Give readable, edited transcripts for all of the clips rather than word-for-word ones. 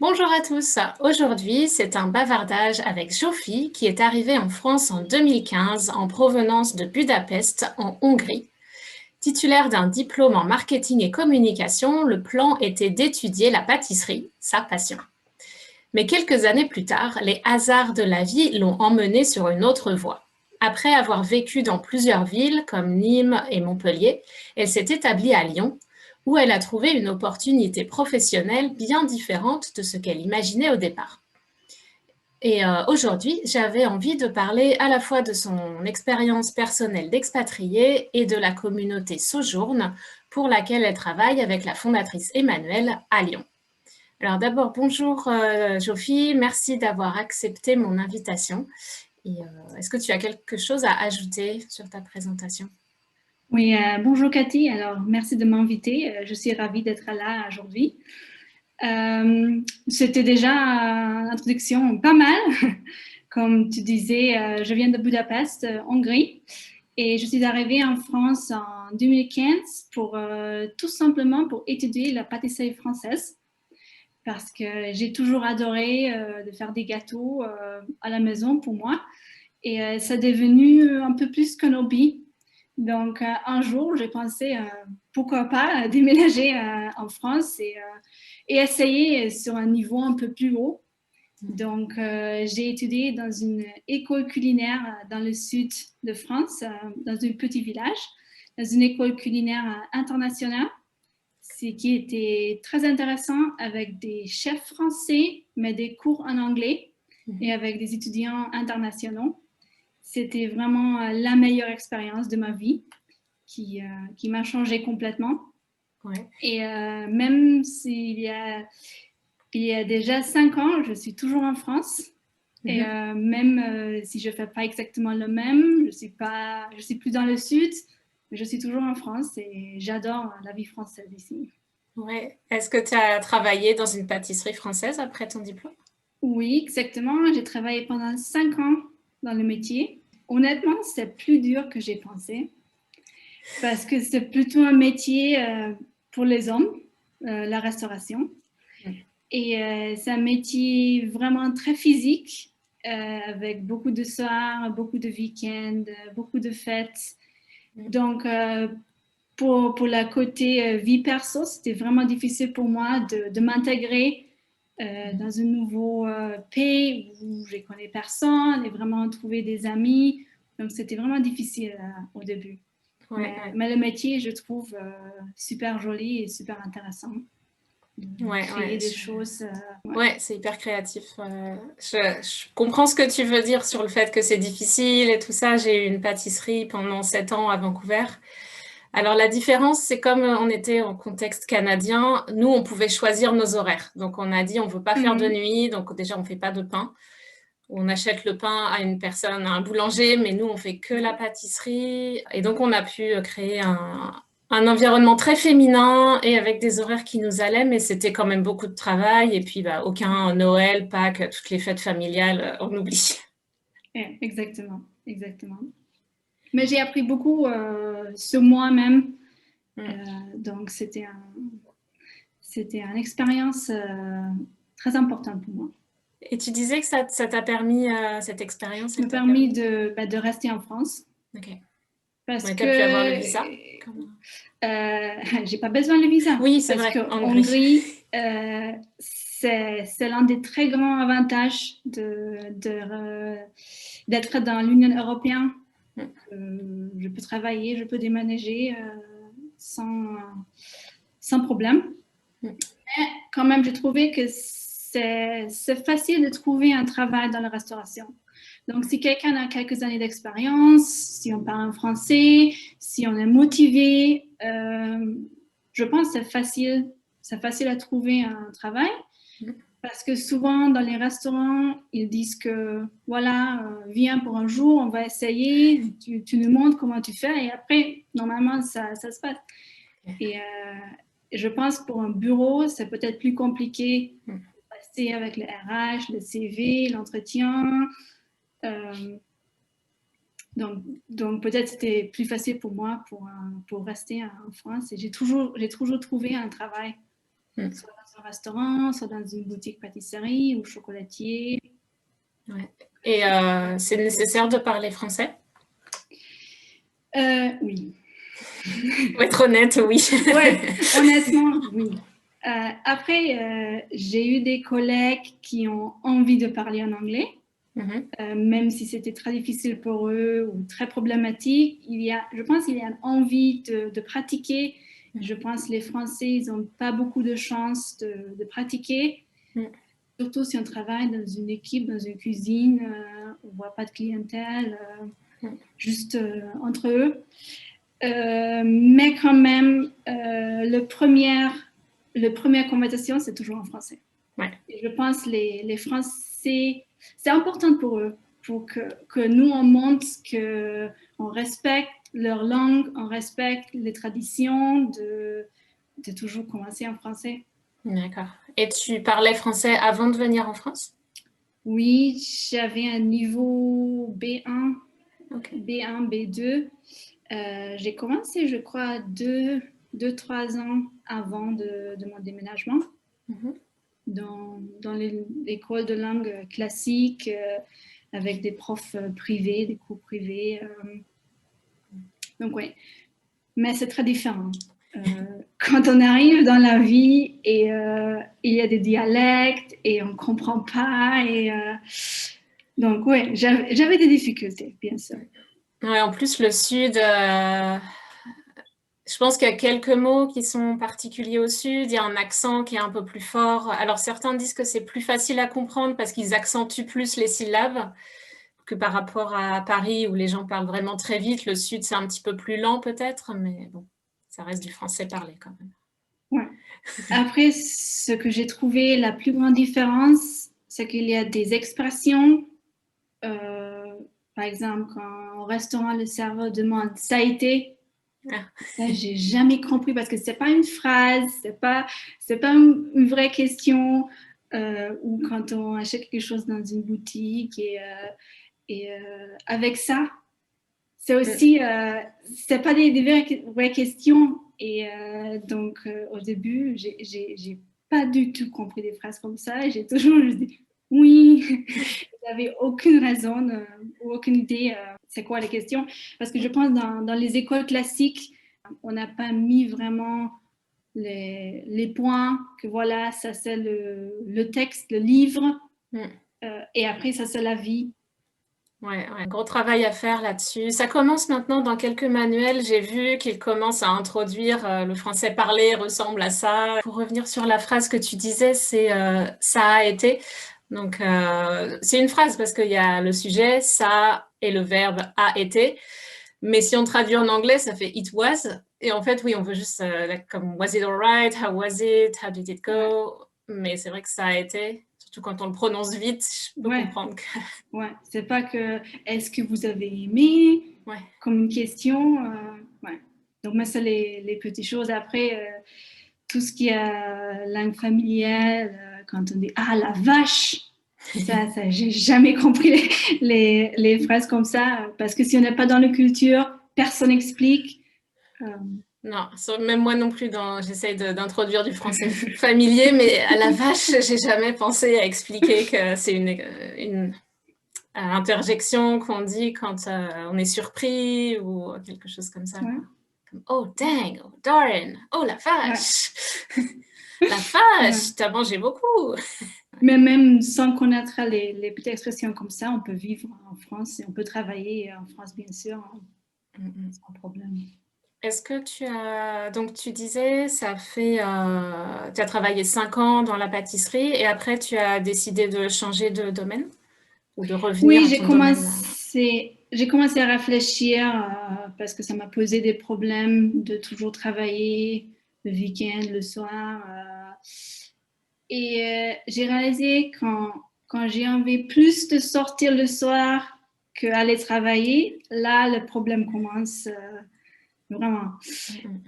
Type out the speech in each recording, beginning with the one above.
Bonjour à tous, aujourd'hui c'est un bavardage avec Zsófi qui est arrivée en France en 2015 en provenance de Budapest en Hongrie. Titulaire d'un diplôme en marketing et communication, le plan était d'étudier la pâtisserie, sa passion. Mais quelques années plus tard, les hasards de la vie l'ont emmenée sur une autre voie. Après avoir vécu dans plusieurs villes comme Nîmes et Montpellier, elle s'est établie à Lyon, où elle a trouvé une opportunité professionnelle bien différente de ce qu'elle imaginait au départ. Et aujourd'hui, j'avais envie de parler à la fois de son expérience personnelle d'expatriée et de la communauté Sojourn, pour laquelle elle travaille avec la fondatrice Emmanuelle à Lyon. Alors d'abord, bonjour Zsófi, merci d'avoir accepté mon invitation. Et est-ce que tu as quelque chose à ajouter sur ta présentation? Oui, bonjour Cathy. Alors, merci de m'inviter. Je suis ravie d'être là aujourd'hui. C'était déjà une introduction pas mal. Comme tu disais, je viens de Budapest, Hongrie, et je suis arrivée en France en 2015 pour tout simplement pour étudier la pâtisserie française parce que j'ai toujours adoré de faire des gâteaux à la maison pour moi et ça est devenu un peu plus qu'un hobby. Donc, un jour, j'ai pensé, pourquoi pas déménager en France et essayer sur un niveau un peu plus haut. Donc, j'ai étudié dans une école culinaire dans le sud de France, dans un petit village, dans une école culinaire internationale, ce qui était très intéressant avec des chefs français, mais des cours en anglais et avec des étudiants internationaux. C'était vraiment la meilleure expérience de ma vie qui m'a changé complètement. Ouais. Et même s'il y a déjà 5 ans, je suis toujours en France. Et même si je ne fais pas exactement le même, je suis plus dans le sud, mais je suis toujours en France et j'adore la vie française ici. Ouais. Est-ce que tu as travaillé dans une pâtisserie française après ton diplôme? Oui, exactement. J'ai travaillé pendant 5 ans dans le métier. Honnêtement, c'est plus dur que j'ai pensé parce que c'est plutôt un métier pour les hommes, la restauration. Et c'est un métier vraiment très physique, avec beaucoup de soirs, beaucoup de week-ends, beaucoup de fêtes. Donc, pour la côté vie perso, c'était vraiment difficile pour moi de m'intégrer dans un nouveau pays où je ne connais personne et vraiment trouver des amis. Donc, c'était vraiment difficile au début. Mais le métier, je trouve super joli et super intéressant. Créer des choses. Ouais, c'est hyper créatif. Je comprends ce que tu veux dire sur le fait que c'est difficile et tout ça. J'ai eu une pâtisserie pendant 7 ans à Vancouver. Alors la différence, c'est comme on était en contexte canadien, nous, on pouvait choisir nos horaires. Donc on a dit, on veut pas faire de nuit, donc déjà, on fait pas de pain. On achète le pain à une personne, à un boulanger, mais nous, on fait que la pâtisserie. Et donc, on a pu créer un environnement très féminin et avec des horaires qui nous allaient, mais c'était quand même beaucoup de travail. Et puis, bah, aucun Noël, Pâques, toutes les fêtes familiales, on oublie. Exactement, exactement. Mais j'ai appris beaucoup sur moi-même. Donc, c'était une expérience très importante pour moi. Et tu disais que ça t'a permis, cette expérience, Ça m'a permis de rester en France. Ok. Parce ouais, que tu as pu avoir le visa j'ai pas besoin de visa. Oui, c'est parce vrai, que Hongrie, c'est l'un des très grands avantages d'être dans l'Union européenne. Je peux travailler, je peux déménager sans problème. Mais quand même, j'ai trouvé que c'est facile de trouver un travail dans la restauration. Donc, si quelqu'un a quelques années d'expérience, si on parle en français, si on est motivé, je pense que c'est facile à trouver un travail. Parce que souvent, dans les restaurants, ils disent que, voilà, viens pour un jour, on va essayer, tu nous montres comment tu fais, et après, normalement, ça se passe. Et je pense que pour un bureau, c'est peut-être plus compliqué de passer avec le RH, le CV, l'entretien. Donc peut-être c'était plus facile pour moi pour rester en France. Et j'ai toujours trouvé un travail, soit dans un restaurant, soit dans une boutique pâtisserie ou chocolatier. Ouais. Et c'est nécessaire de parler français? Oui. Pour être honnête, oui. Ouais, honnêtement, oui. Après, j'ai eu des collègues qui ont envie de parler en anglais. Même si c'était très difficile pour eux ou très problématique, je pense qu'il y a une envie de pratiquer. Je pense que les Français, ils n'ont pas beaucoup de chance de pratiquer. Surtout si on travaille dans une équipe, dans une cuisine, on ne voit pas de clientèle, juste entre eux. Mais quand même, la première conversation, c'est toujours en français. Ouais. Et je pense que les Français, c'est important pour eux, pour que nous, on montre qu'on respecte leur langue, on respecte les traditions de toujours commencer en français. D'accord. Et tu parlais français avant de venir en France? Oui, j'avais un niveau B1, Okay. B1, B2. J'ai commencé, je crois, 2-3 ans avant de mon déménagement. Dans l'école de langue classique, avec des profs privés, des cours privés. Donc oui, mais c'est très différent. Quand on arrive dans la vie et il y a des dialectes et on ne comprend pas. Donc oui, j'avais des difficultés, bien sûr. Ouais, en plus, le Sud, je pense qu'il y a quelques mots qui sont particuliers au Sud. Il y a un accent qui est un peu plus fort. Alors, certains disent que c'est plus facile à comprendre parce qu'ils accentuent plus les syllabes que par rapport à Paris où les gens parlent vraiment très vite. Le Sud, c'est un petit peu plus lent peut-être, mais bon, ça reste du français parlé quand même. Ouais. Après, ce que j'ai trouvé la plus grande différence, c'est qu'il y a des expressions. Par exemple, quand au restaurant, le serveur demande « ça a été », ça, j'ai jamais compris parce que c'est pas une phrase, c'est pas une vraie question. Ou quand on achète quelque chose dans une boutique et avec ça, c'est aussi c'est pas des vraies questions. Et donc au début, j'ai pas du tout compris des phrases comme ça. J'ai toujours dit oui. J'avais aucune raison ou aucune idée c'est quoi les questions. Parce que je pense dans les écoles classiques, on n'a pas mis vraiment les points, que voilà, ça c'est le texte, le livre, et après ça c'est la vie. Ouais, gros travail à faire là-dessus. Ça commence maintenant dans quelques manuels. J'ai vu qu'ils commencent à introduire le français parlé ressemble à ça. Pour revenir sur la phrase que tu disais, c'est ça a été. Donc, c'est une phrase parce qu'il y a le sujet, ça, et le verbe a été. Mais si on traduit en anglais, ça fait it was. Et en fait, oui, on veut juste comme was it alright? How was it? How did it go? Mais c'est vrai que ça a été. Surtout quand on le prononce vite, je peux comprendre que... Ouais, c'est pas que est-ce que vous avez aimé comme une question. Ouais. Donc, moi, c'est les petites choses. Après, tout ce qui est langue familiale, quand on dit « Ah, la vache !» Ça j'ai jamais compris les phrases comme ça. Parce que si on n'est pas dans la culture, personne n'explique. Non, même moi non plus, j'essaye d'introduire du français familier, mais à la vache, j'ai jamais pensé à expliquer que c'est une interjection qu'on dit quand on est surpris ou quelque chose comme ça. Ouais. Comme, oh dang, oh darn, oh la vache, la vache, t'as mangé beaucoup. Mais même sans connaître les petites expressions comme ça, on peut vivre en France et on peut travailler en France, bien sûr, sans problème. Est-ce que donc tu disais, tu as travaillé 5 ans dans la pâtisserie et après tu as décidé de changer de domaine ou de revenir à ton domaine? J'ai commencé à réfléchir parce que ça m'a posé des problèmes de toujours travailler le week-end, le soir. Et j'ai réalisé quand j'ai envie plus de sortir le soir qu'aller travailler, là, le problème commence. Vraiment.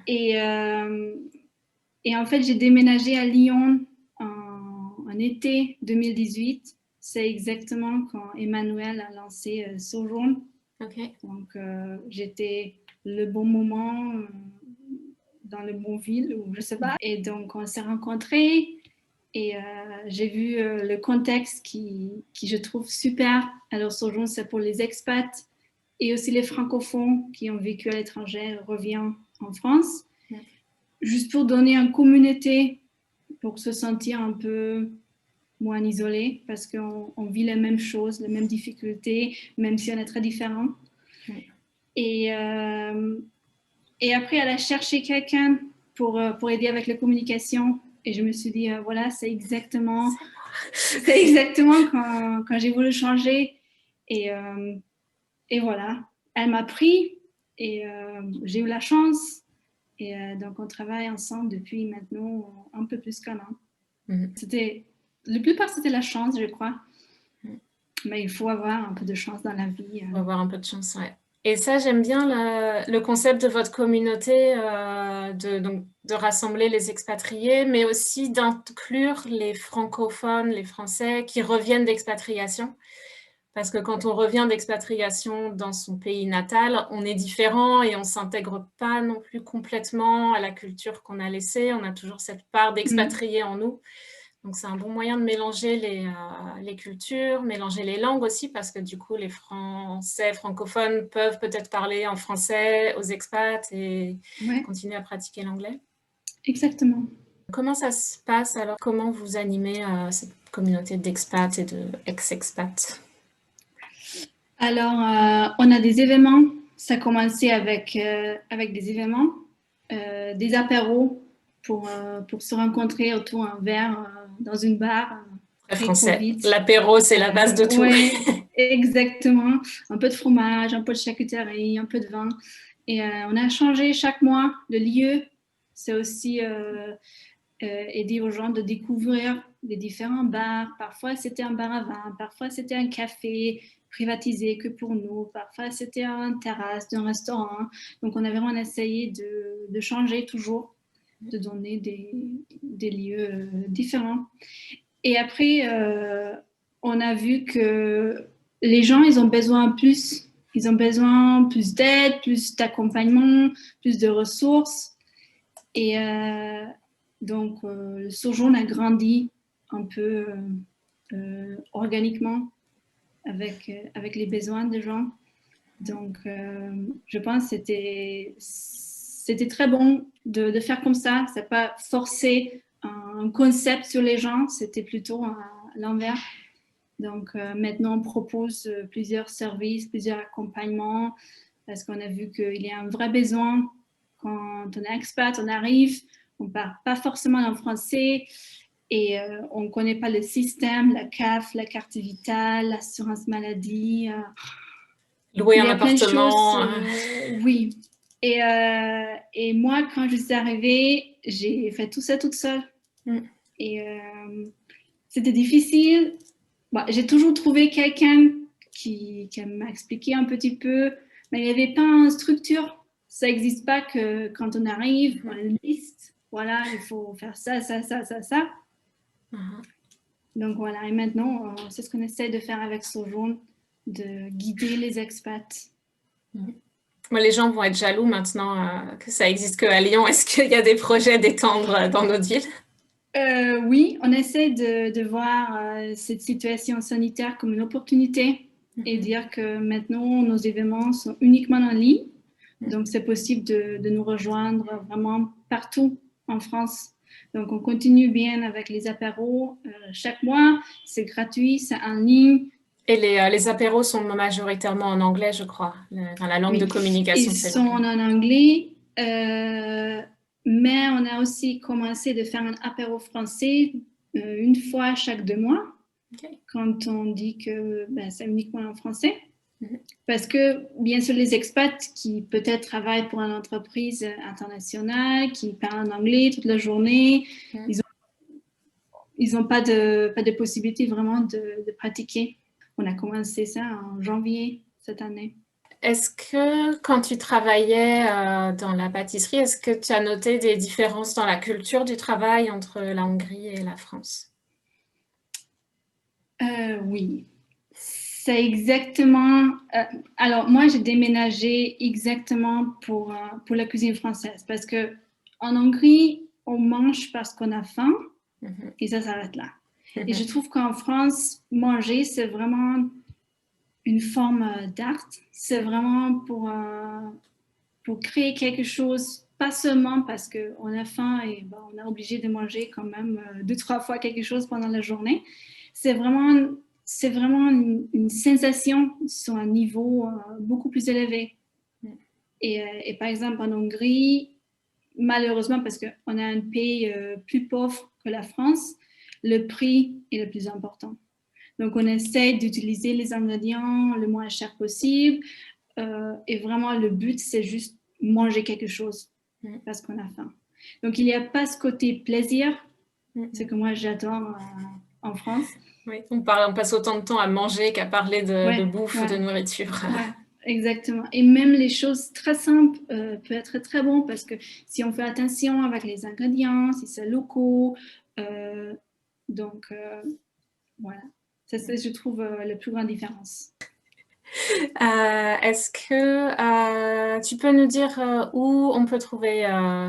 Et en fait, j'ai déménagé à Lyon en été 2018. C'est exactement quand Emmanuel a lancé Sojourn. Ok. Donc, j'étais le bon moment, dans le bon ville, ou je sais pas. Et donc, on s'est rencontrés et j'ai vu le contexte qui je trouve super. Alors, Sojourn, c'est pour les expats et aussi les francophones qui ont vécu à l'étranger, reviennent en France, juste pour donner une communauté, pour se sentir un peu moins isolé, parce qu'on vit les mêmes choses, les mêmes difficultés, même si on est très différents. Et après, elle a cherché quelqu'un pour aider avec la communication. Et je me suis dit, voilà, c'est exactement quand j'ai voulu changer. Et voilà, elle m'a pris et j'ai eu la chance. Et donc, on travaille ensemble depuis maintenant un peu plus qu'1 an. La plupart, c'était la chance, je crois. Mais il faut avoir un peu de chance dans la vie. Il faut avoir un peu de chance, ouais. Et ça, j'aime bien le concept de votre communauté, de rassembler les expatriés, mais aussi d'inclure les francophones, les Français qui reviennent d'expatriation. Parce que quand on revient d'expatriation dans son pays natal, on est différent et on ne s'intègre pas non plus complètement à la culture qu'on a laissée. On a toujours cette part d'expatriés en nous. Donc, c'est un bon moyen de mélanger les cultures, mélanger les langues aussi, parce que du coup, les Français francophones peuvent peut-être parler en français aux expats et continuer à pratiquer l'anglais. Exactement. Comment ça se passe alors? Comment vous animez cette communauté d'expats et d'ex-expats? Alors, on a des événements. Ça a commencé avec des événements, des apéros pour se rencontrer autour d'un verre dans une bar. Très français. L'apéro, c'est la base de tout. Oui, exactement. Un peu de fromage, un peu de charcuterie, un peu de vin. Et on a changé chaque mois le lieu. C'est aussi aider aux gens de découvrir les différents bars. Parfois, c'était un bar à vin, parfois, c'était un café privatisé que pour nous, parfois, c'était une terrasse d'un restaurant. Donc, on a vraiment essayé de changer toujours, de donner des lieux différents. Et après, on a vu que les gens, ils ont besoin plus. Ils ont besoin plus d'aide, plus d'accompagnement, plus de ressources. Et donc, le Sojourn a grandi un peu organiquement avec les besoins des gens. Donc, je pense que c'était très bon de faire comme ça. C'est pas forcer un concept sur les gens, c'était plutôt à l'envers. Donc, maintenant, on propose plusieurs services, plusieurs accompagnements, parce qu'on a vu qu'il y a un vrai besoin. Quand on est expat, on arrive, on ne parle pas forcément en français et on ne connaît pas le système, la CAF, la carte vitale, l'assurance maladie. Louer un appartement. Oui. Et moi, quand je suis arrivée, j'ai fait tout ça toute seule. Et c'était difficile. Bon, j'ai toujours trouvé quelqu'un qui m'a expliqué un petit peu, mais il n'y avait pas une structure. Ça n'existe pas que quand on arrive, on a une liste. Voilà, il faut faire ça, ça, ça, ça, ça. Donc voilà, et maintenant, c'est ce qu'on essaie de faire avec Sojourn, de guider les expats. Les gens vont être jaloux maintenant que ça existe qu'à Lyon. Est-ce qu'il y a des projets d'étendre dans notre ville? Oui, on essaie de voir cette situation sanitaire comme une opportunité et dire que maintenant, nos événements sont uniquement en ligne. Donc, c'est possible de nous rejoindre vraiment partout en France. Donc, on continue bien avec les apéros chaque mois. C'est gratuit, c'est en ligne. Et les apéros sont majoritairement en anglais, je crois. La langue de communication, c'est l'anglais. Ils sont en anglais. Mais on a aussi commencé de faire un apéro français une fois chaque 2 mois, quand on dit que c'est uniquement en français. Parce que, bien sûr, les expats qui peut-être travaillent pour une entreprise internationale, qui parlent en anglais toute la journée, ils n'ont pas de possibilité vraiment de pratiquer. On a commencé ça en janvier cette année. Est-ce que quand tu travaillais dans la pâtisserie, est-ce que tu as noté des différences dans la culture du travail entre la Hongrie et la France? Oui. C'est exactement... alors, moi, j'ai déménagé exactement pour la cuisine française parce qu'en Hongrie, on mange parce qu'on a faim et ça s'arrête là. Et je trouve qu'en France, manger, c'est vraiment une forme d'art. C'est vraiment pour créer quelque chose, pas seulement parce qu'on a faim et on est obligé de manger quand même 2-3 fois quelque chose pendant la journée. C'est vraiment une sensation sur un niveau beaucoup plus élevé. Et par exemple, en Hongrie, malheureusement, parce qu'on a un pays plus pauvre que la France, le prix est le plus important. Donc, on essaie d'utiliser les ingrédients le moins cher possible. Et vraiment, le but, c'est juste manger quelque chose parce qu'on a faim. Donc, il n'y a pas ce côté plaisir, ce que moi, j'adore en France. Oui, on passe autant de temps à manger qu'à parler de bouffe ou de nourriture. Ouais, exactement. Et même les choses très simples peuvent être très bon parce que si on fait attention avec les ingrédients, si c'est locaux, donc voilà. C'est, je trouve, la plus grande différence. Est-ce que tu peux nous dire où on peut trouver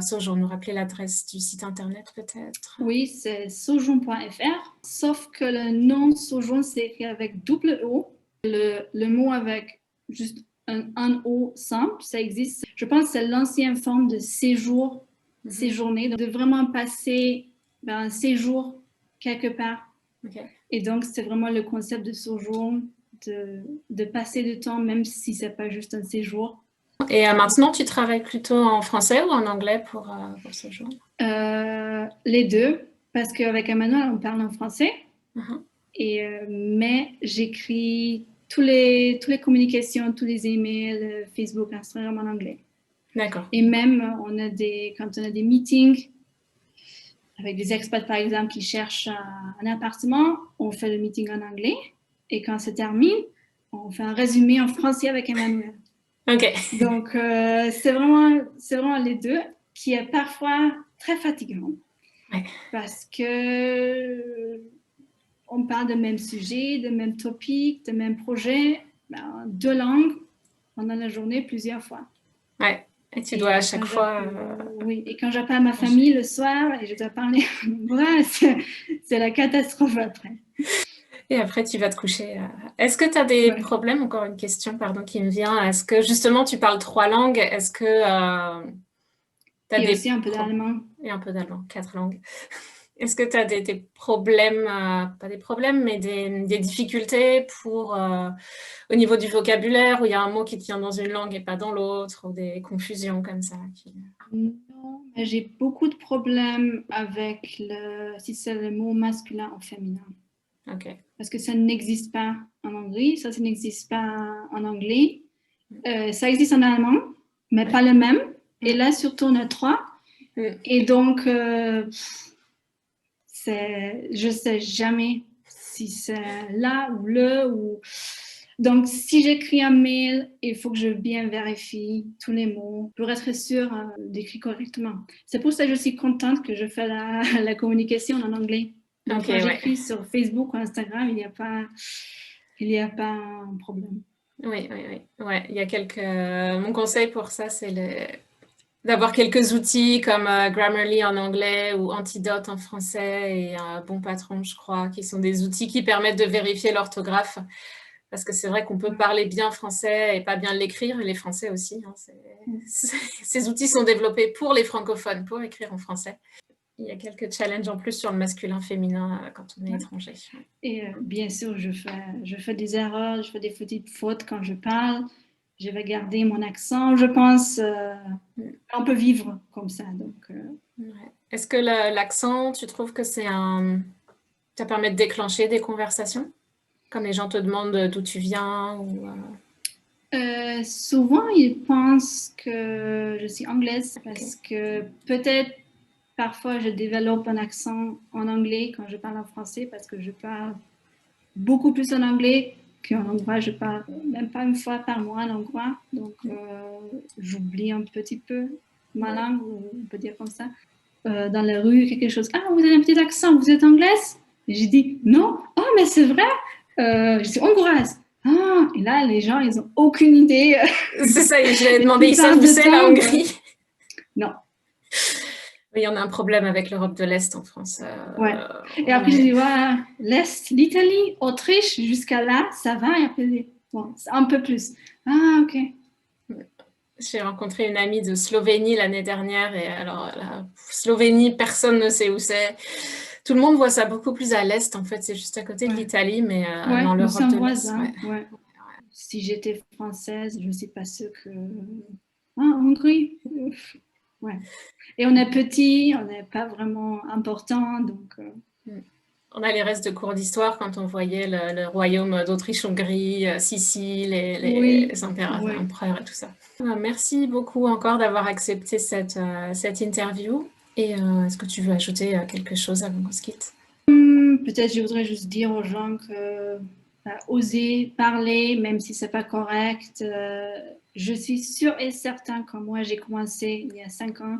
Sojourn, nous rappeler l'adresse du site internet peut-être? Oui, c'est sojourn.fr, sauf que le nom Sojourn, c'est écrit avec double O. Le mot avec juste un O simple, ça existe. Je pense que c'est l'ancienne forme de séjour, séjourner, de vraiment passer un séjour quelque part. Et donc, c'est vraiment le concept de Sojourn, de passer du temps, même si ce n'est pas juste un séjour. Et maintenant, tu travailles plutôt en français ou en anglais pour Sojourn? Les deux, parce qu'avec Emmanuel, on parle en français. Mais j'écris toutes les communications, tous les emails, Facebook, Instagram en anglais. D'accord. Et même, quand on a des meetings avec des expats, par exemple, qui cherchent un appartement, on fait le meeting en anglais. Et quand ça termine, on fait un résumé en français avec Emmanuel. OK. Donc, c'est vraiment les deux, qui est parfois très fatigant. Parce que on parle de même sujet, de même topic, de même projet, deux langues pendant la journée plusieurs fois. Ouais, et tu dois à chaque fois... Oui, et quand j'appelle ma famille le soir et je dois parler en anglais, c'est la catastrophe après. Et après, tu vas te coucher. Est-ce que tu as des problèmes? Encore une question, pardon, qui me vient. Est-ce que justement, tu parles 3 langues? Est-ce que tu as et aussi un peu d'allemand. Et un peu d'allemand, 4 langues. Est-ce que tu as des problèmes, pas des problèmes, mais des difficultés au niveau du vocabulaire, où il y a un mot qui tient dans une langue et pas dans l'autre, ou des confusions comme ça? Non, mais j'ai beaucoup de problèmes avec si c'est le mot masculin ou féminin. Okay. Parce que ça n'existe pas en Hongrie, ça n'existe pas en anglais. Ça existe en allemand, mais pas le même. Et là, surtout, on a 3. Et donc, je ne sais jamais si c'est là ou le. Donc, si j'écris un mail, il faut que je bien vérifie tous les mots pour être sûre d'écrire correctement. C'est pour ça que je suis contente que je fais la communication en anglais. Donc, quand j'écris sur Facebook ou Instagram, il n'y a pas un problème. Oui. Ouais, il y a mon conseil pour ça, c'est d'avoir quelques outils comme Grammarly en anglais ou Antidote en français et Bon Patron, je crois, qui sont des outils qui permettent de vérifier l'orthographe. Parce que c'est vrai qu'on peut parler bien français et pas bien l'écrire, et les Français aussi. Ces outils sont développés pour les francophones, pour écrire en français. Il y a quelques challenges en plus sur le masculin-féminin quand on est étranger. Et bien sûr, je fais des erreurs, je fais des petites fautes quand je parle. Je vais garder mon accent, je pense. On peut vivre comme ça. Donc, Est-ce que l'accent, tu trouves que ça permet de déclencher des conversations? Comme les gens te demandent d'où tu viens souvent, ils pensent que je suis anglaise parce que peut-être parfois je développe un accent en anglais quand je parle en français parce que je parle beaucoup plus en anglais qu'en hongrois. Je parle même pas une fois par mois en hongrois. Donc, j'oublie un petit peu ma langue, on peut dire comme ça. Dans la rue, quelque chose. Ah, vous avez un petit accent, vous êtes anglaise? Et j'ai dit non. Oh, mais c'est vrai, je suis hongroise. Ah, et là, les gens, ils n'ont aucune idée. C'est ça, je l'avais demandé, ils savent où c'est la Hongrie? Non. Oui, on a un problème avec l'Europe de l'Est en France. Ouais. Et après, je dis, ouais, l'Est, l'Italie, Autriche, jusqu'à là, ça va. Et après, bon, c'est un peu plus. Ah, ok. J'ai rencontré une amie de Slovénie l'année dernière et alors la Slovénie, personne ne sait où c'est. Tout le monde voit ça beaucoup plus à l'est, en fait, c'est juste à côté de l'Italie, mais dans nous l'Europe sommes de l'Est. voisins. Ouais. Si j'étais française, je ne suis pas sûre que... Ah, Hongrie. Ouais. Et on est petit, on n'est pas vraiment important, donc... On a les restes de cours d'histoire quand on voyait le royaume d'Autriche-Hongrie, Sicile, les empereurs et tout ça. Merci beaucoup encore d'avoir accepté cette interview. Et est-ce que tu veux ajouter quelque chose avant qu'on se quitte? Peut-être je voudrais juste dire aux gens que oser parler, même si c'est pas correct. Je suis sûre et certain que moi j'ai commencé il y a 5 ans,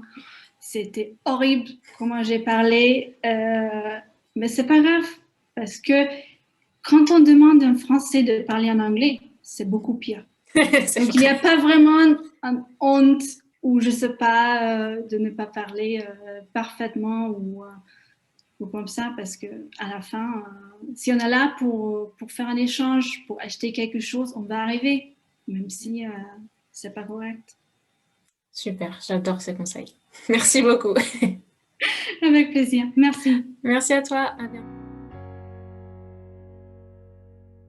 c'était horrible comment j'ai parlé, mais c'est pas grave parce que quand on demande à un Français de parler en anglais, c'est beaucoup pire. Donc il n'y a pas vraiment une honte ou je sais pas de ne pas parler parfaitement ou comme ça, parce que à la fin, si on est là pour faire un échange, pour acheter quelque chose, on va arriver, même si c'est pas correct. Super, j'adore ces conseils. Merci beaucoup. Avec plaisir. Merci. Merci à toi. À bientôt.